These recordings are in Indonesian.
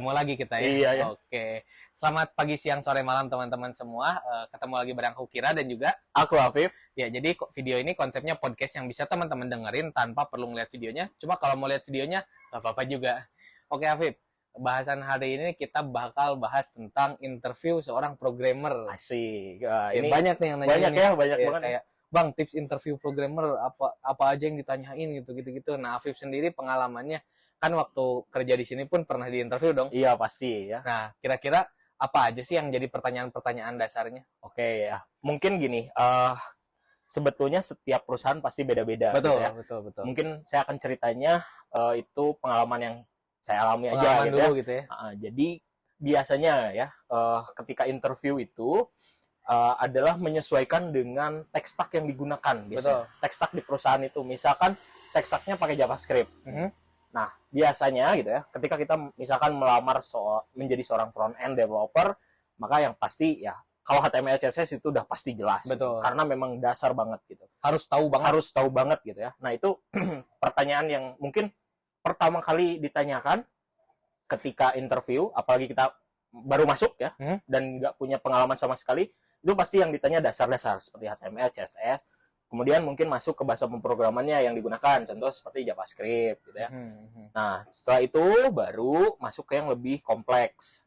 Ketemu lagi kita ya. Iya ya. Oke. Selamat pagi, siang, sore, malam teman-teman semua. Ketemu lagi bareng aku Kira dan juga Aku Afif. ya. Jadi video ini konsepnya podcast yang bisa teman-teman dengerin tanpa perlu ngeliat videonya. Cuma kalau mau lihat videonya nggak apa-apa juga. Oke Afif, bahasan hari ini kita bakal bahas tentang interview seorang programmer. Asik. Ya, banyak nih yang nanya. Banyak ya, banyak ya, banget. Kayak, Bang, tips interview programmer apa aja yang ditanyain gitu. Nah, Afif sendiri pengalamannya kan waktu kerja di sini pun pernah diinterview dong. Iya pasti ya. Nah, kira-kira apa aja sih yang jadi pertanyaan-pertanyaan dasarnya? Oke ya. Mungkin gini, sebetulnya setiap perusahaan pasti beda-beda. Betul, gitu ya. betul. Mungkin saya akan ceritanya itu pengalaman yang saya alami aja Pengalaman gitu dulu ya. gitu ya. Jadi biasanya ya ketika interview itu adalah menyesuaikan dengan tech stack yang digunakan biasanya. Betul. Tech stack di perusahaan itu misalkan tech stacknya pakai JavaScript. Nah, biasanya gitu ya, ketika kita misalkan melamar menjadi seorang front end developer, maka yang pasti ya kalau HTML CSS itu udah pasti jelas. Betul. Gitu. Karena memang dasar banget gitu. Harus tahu banget gitu ya. Nah, itu pertanyaan yang mungkin pertama kali ditanyakan ketika interview, apalagi kita baru masuk ya, dan nggak punya pengalaman sama sekali, itu pasti yang ditanya dasar-dasar seperti HTML, CSS, kemudian mungkin masuk ke bahasa pemrogramannya yang digunakan, contoh seperti JavaScript gitu ya. Nah, setelah itu baru masuk ke yang lebih kompleks,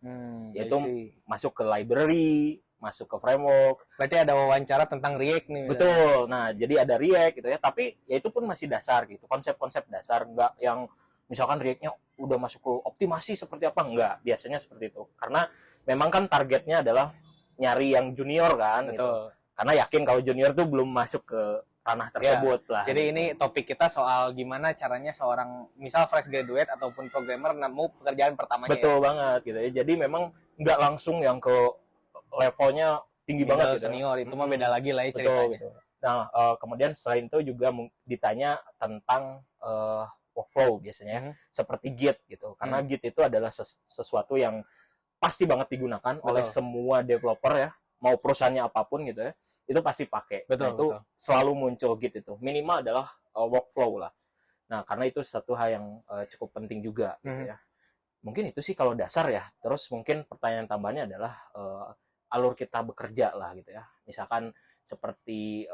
yaitu masuk ke library, masuk ke framework. Berarti ada wawancara tentang React nih. Betul. Nah, jadi ada React gitu ya, tapi ya itu pun masih dasar gitu, konsep-konsep dasar, nggak yang misalkan React-nya udah masuk ke optimasi seperti apa, enggak. Biasanya seperti itu. Karena memang kan targetnya adalah nyari yang junior kan. Betul. Gitu. Karena yakin kalau junior tuh belum masuk ke ranah tersebut lah. Jadi ini topik kita soal gimana caranya seorang misal fresh graduate ataupun programmer nemu pekerjaan pertamanya. Betul banget gitu ya. Jadi memang nggak langsung yang ke levelnya tinggi banget gitu. Senior itu mah beda lagi lah ya ceritanya. Betul. Nah, kemudian selain itu juga ditanya tentang workflow biasanya seperti Git gitu. Karena Git itu adalah sesuatu yang pasti banget digunakan oleh semua developer ya, mau perusahaannya apapun gitu ya, itu pasti pakai. Nah, itu selalu muncul Git itu. Minimal adalah workflow lah. Nah, karena itu satu hal yang cukup penting juga gitu ya. Mungkin itu sih kalau dasar ya. Terus mungkin pertanyaan tambahannya adalah alur kita bekerja lah gitu ya. Misalkan seperti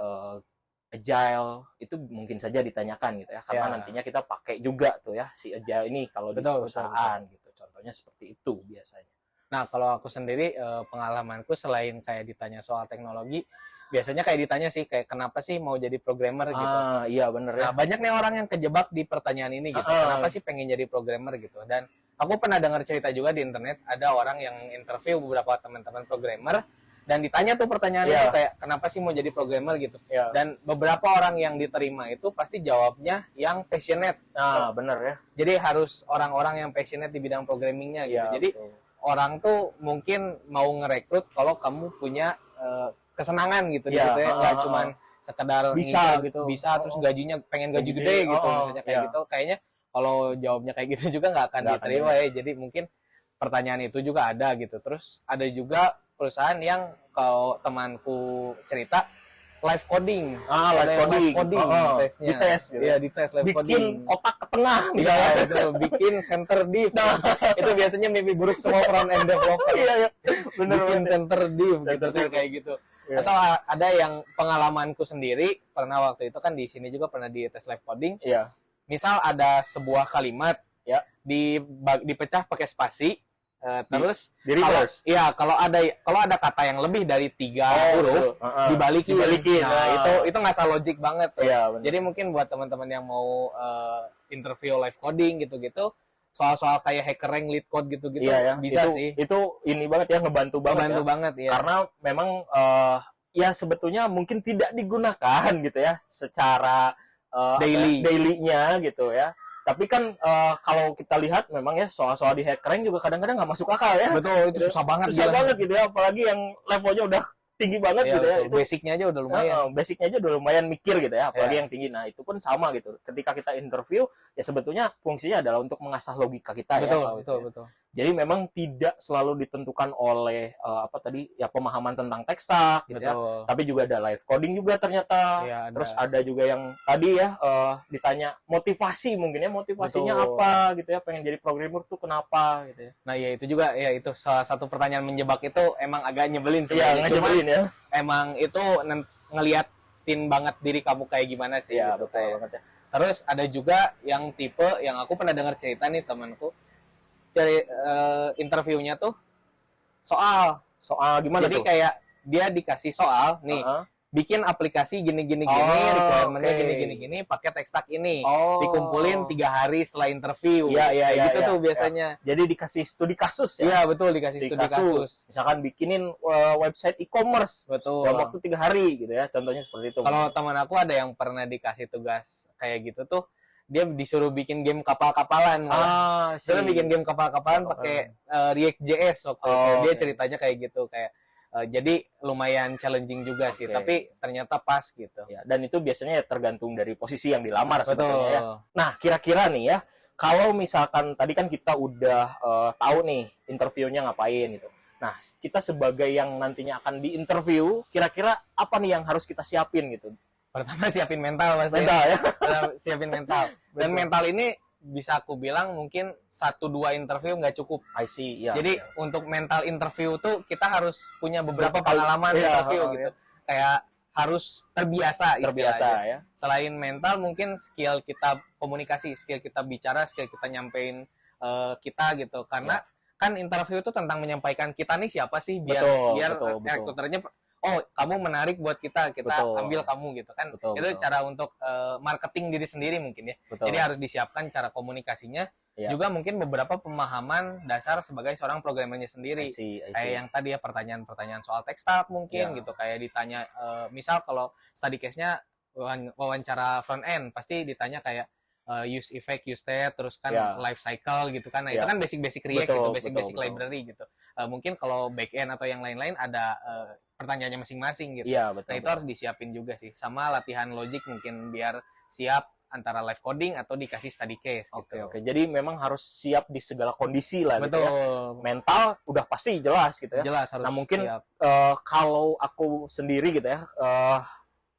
agile itu mungkin saja ditanyakan gitu ya, karena nantinya kita pakai juga tuh ya si agile ini kalau di perusahaan gitu. Contohnya seperti itu biasanya. Nah, kalau aku sendiri pengalamanku selain kayak ditanya soal teknologi, biasanya kayak ditanya sih kayak kenapa sih mau jadi programmer gitu. Iya bener ya. Nah, banyak nih orang yang kejebak di pertanyaan ini gitu. Kenapa sih pengen jadi programmer gitu. Dan aku pernah dengar cerita juga di internet, ada orang yang interview beberapa teman-teman programmer dan ditanya tuh pertanyaan itu kayak kenapa sih mau jadi programmer gitu. Dan beberapa orang yang diterima itu pasti jawabnya yang passionate. Nah, bener ya. Jadi harus orang-orang yang passionate di bidang programmingnya gitu. Jadi orang tuh mungkin mau ngerekrut kalau kamu punya kesenangan gitu gitu ya, nggak cuman sekedar bisa terus gajinya pengen gaji gede gitu misalnya kayak gitu. Kayaknya kalau jawabnya kayak gitu juga nggak akan diterima ya. Jadi mungkin pertanyaan itu juga ada gitu. Terus ada juga perusahaan yang kalau temanku cerita live coding, live coding tesnya. Dites gitu. Iya, dites live bikin coding. kotak ke tengah misalnya. Gitu, bikin center div. Itu biasanya mimpi buruk semua front end developer. Iya. Bener, bikin center div gitu kayak gitu. Atau ada yang pengalamanku sendiri, pernah waktu itu kan di sini juga pernah di tes live coding. Iya. Misal ada sebuah kalimat ya dipecah pakai spasi. Terus di reverse. Kalau ada kata yang lebih dari 3 huruf dibalikin. Nah, itu ngasal logik banget tuh. Jadi mungkin buat teman-teman yang mau interview live coding gitu-gitu, soal-soal kayak HackerRank, LeetCode gitu-gitu bisa sih. Itu ini banget ya, ngebantu banget ya. Karena memang ya sebetulnya mungkin tidak digunakan gitu ya secara daily-nya gitu ya. Tapi kan kalau kita lihat memang ya soal-soal di HackerRank juga kadang-kadang nggak masuk akal ya. Betul, itu susah banget. Susah banget gitu ya, apalagi yang levelnya udah tinggi banget gitu ya. Itu basicnya aja udah lumayan. Basicnya aja udah lumayan mikir gitu ya, apalagi yang tinggi. Nah, itu pun sama gitu. Ketika kita interview, ya sebetulnya fungsinya adalah untuk mengasah logika kita. Betul. Jadi memang tidak selalu ditentukan oleh pemahaman tentang tech stack gitu ya. Tapi juga ada live coding juga ternyata. Ya, terus ada juga yang tadi ya ditanya motivasi mungkin ya, motivasinya apa gitu ya, pengen jadi programmer tuh kenapa gitu ya. Nah, ya itu juga ya, itu salah satu pertanyaan menjebak itu emang agak nyebelin sih. Iya, nyebelin ya. Emang itu ngeliatin banget diri kamu kayak gimana sih. Iya, gitu, betul banget ya. Terus ada juga yang tipe yang aku pernah dengar cerita nih temanku. Interviewnya tuh soal gimana jadi tuh? Kayak dia dikasih soal nih, bikin aplikasi gini requirementnya gini pakai tech stack ini, dikumpulin 3 hari setelah interview. Gitu tuh biasanya. Jadi dikasih studi kasus ya. Iya, betul, dikasih studi kasus. Misalkan bikinin website e-commerce dalam waktu 3 hari gitu ya, contohnya seperti itu. Kalau teman aku ada yang pernah dikasih tugas kayak gitu tuh, dia disuruh bikin game kapal-kapalan. Disuruh bikin game kapal-kapalan pakai React.js waktu itu. Dia ceritanya kayak gitu, kayak jadi lumayan challenging juga sih, tapi ternyata pas gitu. Ya, dan itu biasanya tergantung dari posisi yang dilamar sebetulnya ya. Nah, kira-kira nih ya, kalau misalkan tadi kan kita udah tahu nih interviewnya ngapain gitu. Nah, kita sebagai yang nantinya akan diinterview, kira-kira apa nih yang harus kita siapin gitu? Pertama siapin mental pasti. Mental ya. Siapin mental. Dan mental ini bisa aku bilang mungkin 1-2 interview nggak cukup. I see. Ya, jadi untuk mental interview tuh kita harus punya beberapa pengalaman interview gitu. Kayak harus terbiasa ya. Selain mental mungkin skill kita komunikasi, skill kita bicara, skill kita nyampein kita gitu. Karena kan interview itu tentang menyampaikan kita nih siapa sih biar rekruternya kamu menarik buat kita ambil kamu gitu kan. Itu cara untuk marketing diri sendiri mungkin ya. Jadi harus disiapkan cara komunikasinya. Juga mungkin beberapa pemahaman dasar sebagai seorang programmernya sendiri. I see. Kayak yang tadi ya, pertanyaan-pertanyaan soal tech stack mungkin gitu. Kayak ditanya misal kalau study case-nya wawancara front end, pasti ditanya kayak use effect, use state, terus kan life cycle gitu kan. Nah, itu kan basic React gitu, basic library gitu. Mungkin kalau back end atau yang lain-lain ada pertanyaannya masing-masing gitu. Nah, itu harus disiapin juga sih. Sama latihan logic mungkin biar siap antara live coding atau dikasih study case gitu. Oke. Jadi memang harus siap di segala kondisi lah gitu ya. Mental udah pasti jelas gitu ya. Jelas, harus. Nah, mungkin kalau aku sendiri gitu ya,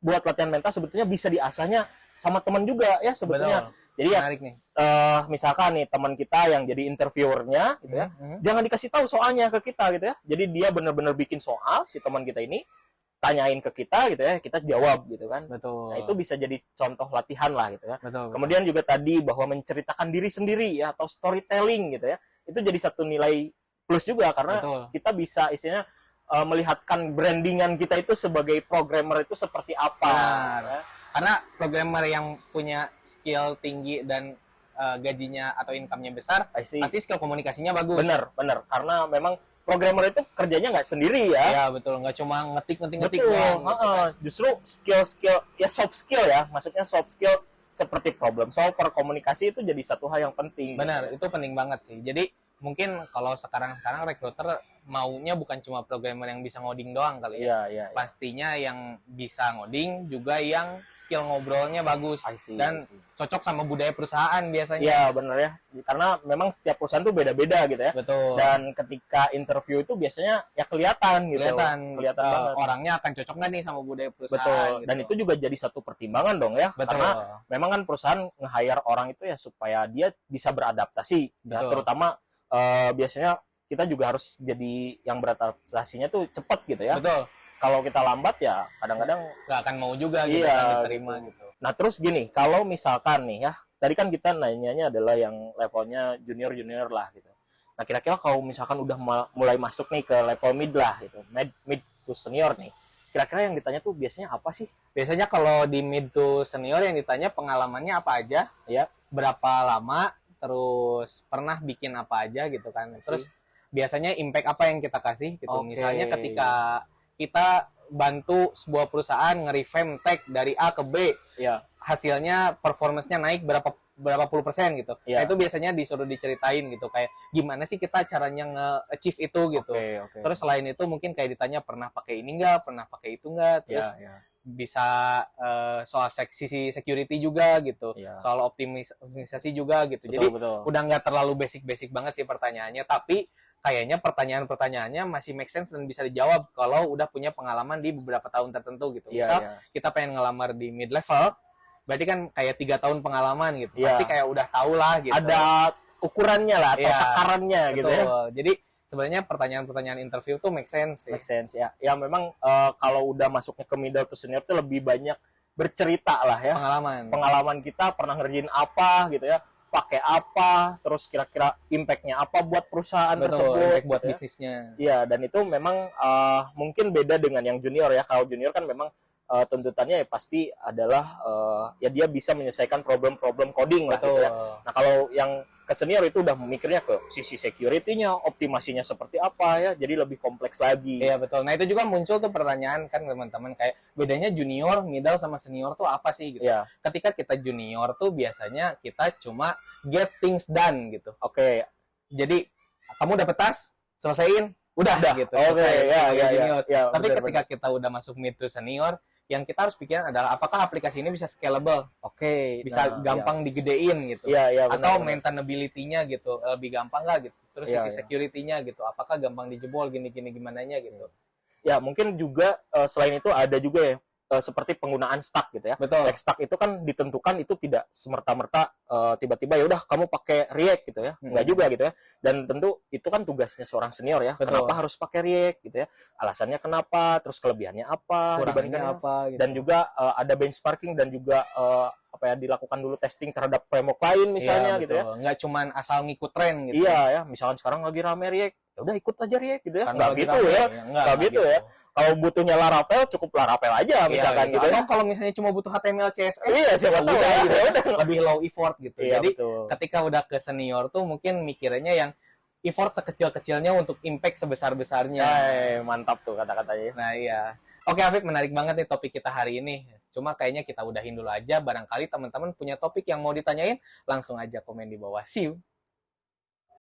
buat latihan mental sebetulnya bisa diasahnya sama teman juga ya sebetulnya. Jadi menarik nih. Misalkan nih teman kita yang jadi interviewernya gitu ya, jangan dikasih tahu soalnya ke kita gitu ya. Jadi dia benar-benar bikin soal, si teman kita ini tanyain ke kita gitu ya, kita jawab gitu kan. Nah, itu bisa jadi contoh latihan lah gitu ya. Kemudian juga tadi bahwa menceritakan diri sendiri ya, atau storytelling gitu ya, itu jadi satu nilai plus juga karena kita bisa istilahnya melihatkan brandingan kita itu sebagai programmer itu seperti apa. Ya. Karena programmer yang punya skill tinggi dan gajinya atau income-nya besar, pasti skill komunikasinya bagus. Bener. Karena memang programmer itu kerjanya nggak sendiri ya. Iya, betul. Nggak cuma ngetik doang. Justru skill ya, soft skill ya. Maksudnya soft skill seperti problem solver, komunikasi itu jadi satu hal yang penting. Benar, itu penting banget sih. Jadi mungkin kalau sekarang recruiter maunya bukan cuma programmer yang bisa ngoding doang kali ya. Pastinya yang bisa ngoding juga yang skill ngobrolnya bagus dan cocok sama budaya perusahaan biasanya. Iya, benar ya. Karena memang setiap perusahaan tuh beda-beda gitu ya. Betul. Dan ketika interview itu biasanya ya kelihatan gitu. Kelihatan banget. Orangnya akan cocok nggak nih sama budaya perusahaan. Betul. Gitu. Dan itu juga jadi satu pertimbangan dong ya. Betul. Karena memang kan perusahaan nge-hire orang itu ya supaya dia bisa beradaptasi. Ya, terutama biasanya kita juga harus jadi yang beradaptasinya tuh cepat gitu ya. Betul. Kalau kita lambat ya kadang-kadang nggak akan mau juga gitu kan diterima gitu. Nah terus gini, kalau misalkan nih ya, tadi kan kita nanyanya adalah yang levelnya junior lah gitu. Nah kira-kira kalau misalkan udah mulai masuk nih ke level mid lah gitu, mid to senior nih, kira-kira yang ditanya tuh biasanya apa sih? Biasanya kalau di mid to senior yang ditanya pengalamannya apa aja, ya berapa lama, terus pernah bikin apa aja gitu kan. Terus biasanya impact apa yang kita kasih gitu. Misalnya ketika kita bantu sebuah perusahaan nge-revamp tech dari A ke B, hasilnya performance-nya naik berapa puluh persen gitu. Nah, itu biasanya disuruh diceritain gitu, kayak gimana sih kita caranya nge-achieve itu gitu. Terus selain itu mungkin kayak ditanya pernah pakai ini enggak, pernah pakai itu enggak, terus bisa soal sisi security juga gitu, soal optimisasi juga gitu. Jadi udah nggak terlalu basic banget sih pertanyaannya, tapi kayaknya pertanyaannya masih make sense dan bisa dijawab kalau udah punya pengalaman di beberapa tahun tertentu gitu. Misal kita pengen ngelamar di mid level, berarti kan kayak 3 tahun pengalaman gitu. Pasti kayak udah tahu lah gitu. Ada ukurannya lah atau takarannya gitu ya. Jadi sebenarnya pertanyaan-pertanyaan interview tuh make sense sih. Make sense ya. Ya memang kalau udah masuknya ke middle to senior tuh lebih banyak bercerita lah ya. Pengalaman kita pernah ngerjain apa gitu ya. Pakai apa, terus kira-kira impact-nya apa buat perusahaan tersebut, impact buat bisnisnya. Iya, dan itu memang mungkin beda dengan yang junior ya. Kalau junior kan memang tuntutannya ya pasti adalah ya dia bisa menyelesaikan problem-problem coding lah gitu ya. Nah, kalau yang ke senior itu udah memikirnya ke sisi security-nya, optimasinya seperti apa ya, jadi lebih kompleks lagi. Iya betul. Nah itu juga muncul tuh pertanyaan kan teman-teman, kayak bedanya junior, middle sama senior tuh apa sih gitu. Ketika kita junior tuh biasanya kita cuma get things done gitu. Jadi kamu dapet tas, selesaiin, udah gitu. Tapi ketika kita udah masuk mid to senior, yang kita harus pikirin adalah apakah aplikasi ini bisa scalable, bisa gampang digedein gitu, atau maintainability-nya gitu lebih gampang nggak gitu, terus sisi security-nya gitu, apakah gampang dijebol gini-gini gimananya gitu. Ya mungkin juga selain itu ada juga ya seperti penggunaan stack gitu ya. Tech stack itu kan ditentukan itu tidak semerta-merta tiba-tiba ya udah kamu pakai React gitu ya. Enggak juga gitu ya. Dan tentu itu kan tugasnya seorang senior ya. Kenapa harus pakai React gitu ya? Alasannya kenapa, terus kelebihannya apa, kurangnya apa gitu. Dan juga ada benchmarking dan juga dilakukan dulu testing terhadap framework lain misalnya gitu ya. Nggak cuman asal ngikut tren gitu. Iya ya, misalkan sekarang lagi rame React, ya udah ikut aja React gitu ya. Nggak gitu ya. Nggak gitu ya. Kalau butuhnya Laravel cukup Laravel aja misalkan gitu ya. Atau kalau misalnya cuma butuh HTML CSS, iya siapa tahu ya. Lebih low effort gitu. Jadi ketika udah ke senior tuh mungkin mikirnya yang effort sekecil-kecilnya untuk impact sebesar-besarnya. Mantap tuh kata-katanya. Nah iya. Oke Afif, menarik banget nih topik kita hari ini. Cuma kayaknya kita udahin dulu aja. Barangkali teman-teman punya topik yang mau ditanyain, langsung aja komen di bawah. See you!